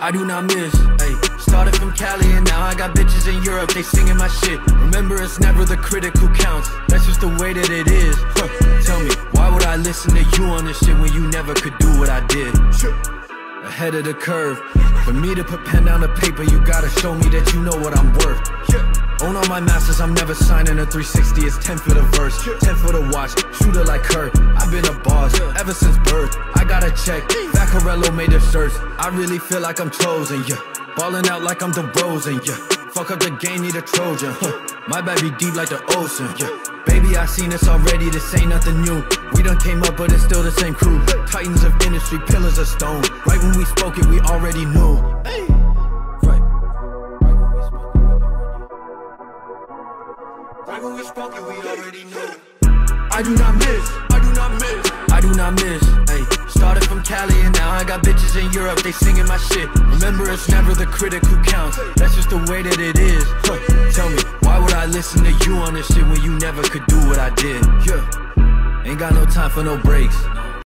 I do not miss. Ay, started from Cali and now I got bitches in Europe, they singing my shit. Remember, it's never the critic who counts, that's just the way that it is. Tell me, why would I listen to you on this shit when you never could do what I did? Ahead of the curve, for me to put pen down to paper, you gotta show me that you know what I'm worth. Own all my masters, I'm never signing a 360, it's 10 for the verse, 10 for the watch, shooter like Kurt. I've been a boss, ever since birth, I got a check, Vaccarello made the shirts. I really feel like I'm chosen, yeah, ballin' out like I'm DeRozan, yeah. Fuck up the game, need a Trojan, my bad be deep like the ocean, yeah. Baby, I seen this already, this ain't nothing new. We done came up, but it's still the same crew. Titans of industry, pillars of stone. Right when we spoke it, we already knew. Hey. Right when we spoke it, we already knew. I do not miss, I do not miss, I do not miss. Ay, started from Cali and now I got bitches in Europe, they singing my shit. Remember, it's never the critic who counts, that's just the way that it is. Tell me, why would I listen to you on this shit when you never could do what I did? Ain't got no time for no breaks.